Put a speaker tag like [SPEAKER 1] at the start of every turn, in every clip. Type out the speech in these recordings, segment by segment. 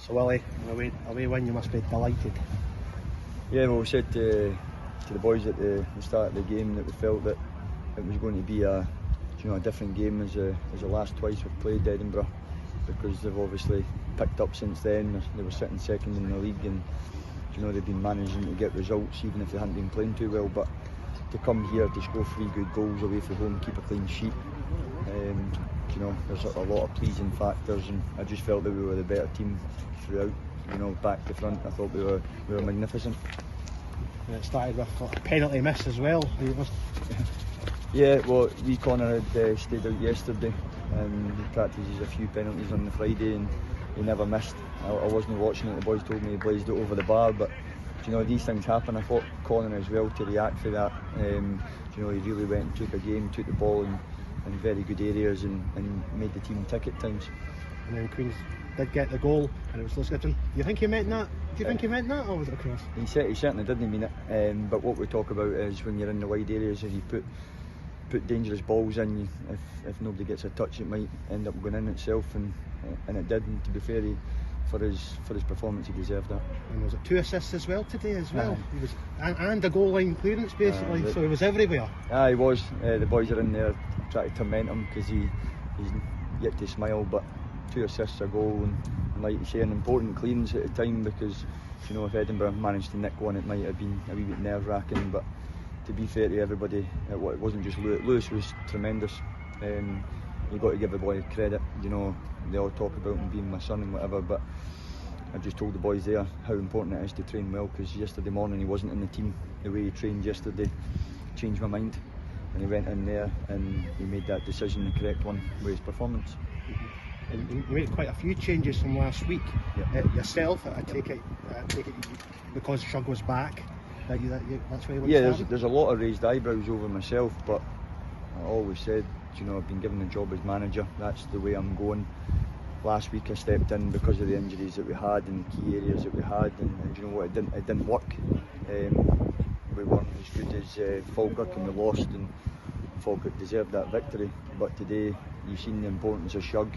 [SPEAKER 1] So Wullie, away win, you must be delighted.
[SPEAKER 2] Yeah, well, we said to the boys at the start of the game that we felt that it was going to be a different game as the last twice we've played Edinburgh, because they've obviously picked up since then. They were sitting second in the league, and they've been managing to get results even if they hadn't been playing too well. But to come here to score 3 good goals away from home, keep a clean sheet, there's a lot of pleasing factors, and I just felt that we were the better team throughout. Back to front, I thought we were magnificent.
[SPEAKER 1] And it started with a penalty miss as well.
[SPEAKER 2] Yeah, well, Connor had stayed out yesterday. He practices a few penalties on the Friday, and he never missed. I wasn't watching it. The boys told me he blazed it over the bar, but these things happen. I thought Connor as well to react to that. He really went and took a game, took the ball in very good areas, and made the team tick at times.
[SPEAKER 1] And then Queens did get the goal, and it was Lewis Gibson. Do you think he meant that? Or was it a cross?
[SPEAKER 2] He certainly didn't mean it. But what we talk about is when you're in the wide areas and you put dangerous balls in, if nobody gets a touch, it might end up going in itself, and it did. And to be fair, for his performance, he deserved that.
[SPEAKER 1] And was it 2 assists as well today as well? He was, and a goal line clearance basically, so he was everywhere.
[SPEAKER 2] He was. The boys are in there trying to torment him because he's yet to smile, but 2 assists, a goal, and like you say, an important clearance at the time, because if Edinburgh managed to nick one, it might have been a wee bit nerve-wracking. But to be fair to everybody, it wasn't just Lewis. Lewis was tremendous. You've got to give the boy credit. They all talk about him being my son and whatever, but I just told the boys there how important it is to train well, because yesterday morning he wasn't in the team. The way he trained yesterday changed my mind, and he went in there and he made that decision, the correct one, with his performance.
[SPEAKER 1] And you made quite a few changes from last week.
[SPEAKER 2] Yep.
[SPEAKER 1] Yourself, I take it because Shug was back. That's where you went.
[SPEAKER 2] Yeah, there's a lot of raised eyebrows over myself, but I always said, I've been given the job as manager. That's the way I'm going. Last week I stepped in because of the injuries that we had and key areas that we had, and you know what, it didn't work. We weren't as good as Falkirk, and we lost, and Falkirk deserved that victory. But today you've seen the importance of Shug.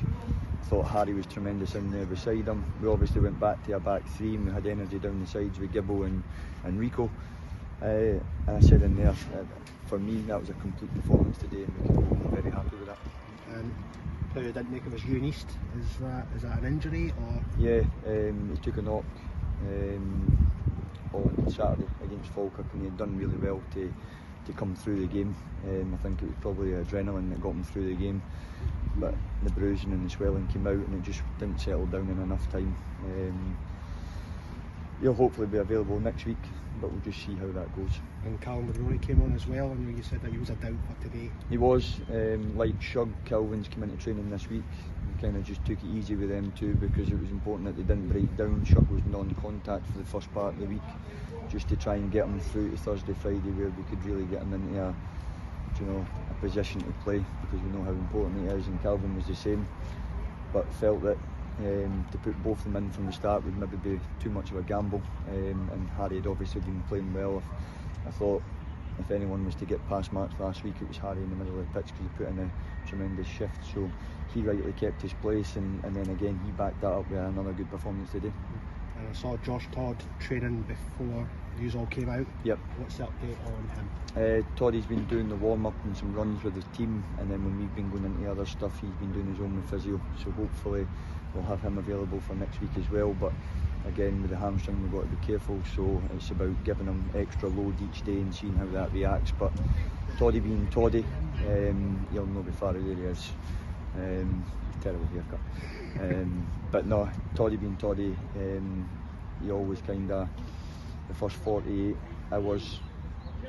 [SPEAKER 2] Thought Harry was tremendous in there beside him. We obviously went back to a back 3, and we had energy down the sides with Gibbo and Rico. And I said in there, for me that was a complete performance today, and we can go home very happy with that.
[SPEAKER 1] And player who didn't make it was Ewan East. Is that an injury or?
[SPEAKER 2] Yeah, he took a knock on Saturday against Falkirk, and he had done really well to come through the game. I think it was probably adrenaline that got him through the game, but the bruising and the swelling came out, and it just didn't settle down in enough time. He'll hopefully be available next week, but we'll just see how that goes.
[SPEAKER 1] And Calvin Rory came on as well, and you said that he was a doubt for today.
[SPEAKER 2] He was. Like Shug, Calvin's come into training this week. We kind of just took it easy with them too, because it was important that they didn't break down. Shug was non-contact for the first part of the week, just to try and get him through to Thursday, Friday, where we could really get him into a position to play, because we know how important he is, and Calvin was the same. But felt that to put both of them in from the start would maybe be too much of a gamble, and Harry had obviously been playing well. I thought if anyone was to get past March last week, it was Harry in the middle of the pitch, because he put in a tremendous shift. So he rightly kept his place, and then again he backed that up with another good performance today.
[SPEAKER 1] And I saw Josh Todd training before you all came out.
[SPEAKER 2] Yep.
[SPEAKER 1] What's the update on him?
[SPEAKER 2] Toddy's been doing the warm-up and some runs with his team, and then when we've been going into other stuff, he's been doing his own with physio. So hopefully we'll have him available for next week as well. But again, with the hamstring, we've got to be careful, so it's about giving him extra load each day and seeing how that reacts. But Toddy being Toddy, he'll not be far out there he is. Terrible haircut. But no, Toddy being Toddy, he always kind of, the first 48 hours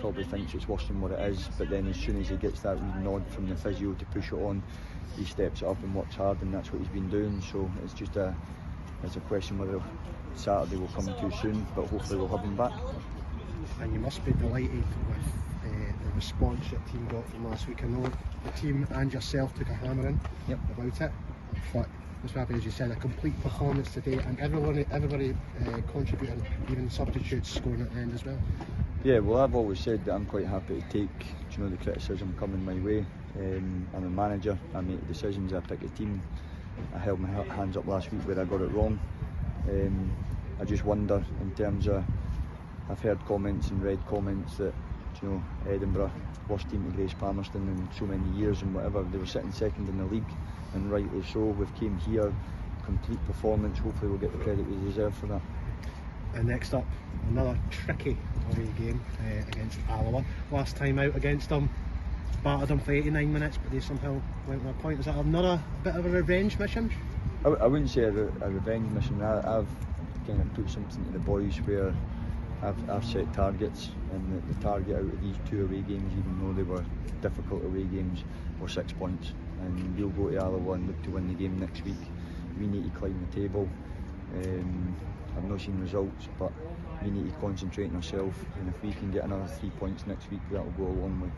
[SPEAKER 2] probably thinks it's worse than what it is, but then as soon as he gets that wee nod from the physio to push it on, he steps it up and works hard, and that's what he's been doing. So it's just a question whether Saturday will come too soon, but hopefully we'll have him back.
[SPEAKER 1] And you must be delighted with the response your team got from last week. I know the team and yourself took a hammering about it, but just happy, as you said, a complete performance today, and everybody contributing, even substitutes scoring at the end as well.
[SPEAKER 2] Yeah, well, I've always said that I'm quite happy to take the criticism coming my way. I'm a manager, I make decisions, I pick a team. I held my hands up last week where I got it wrong, I just wonder, in terms of, I've heard comments and read comments that, you know, Edinburgh, worst team to grace Palmerston in so many years and whatever. They were sitting second in the league, and rightly so. We've came here, complete performance. Hopefully we'll get the credit we deserve for that.
[SPEAKER 1] And next up, another tricky away game against Alloa. Last time out against them, battered them for 89 minutes, but they somehow went with a point. Is that another bit of a revenge mission?
[SPEAKER 2] I wouldn't say a revenge mission. I've kind of put something to the boys where I've set targets, and the target out of these 2 away games, even though they were difficult away games, were 6 points. And we'll go to Alloa and look to win the game next week. We need to climb the table. I've not seen results, but we need to concentrate on ourselves, and if we can get another 3 points next week, that will go a long way.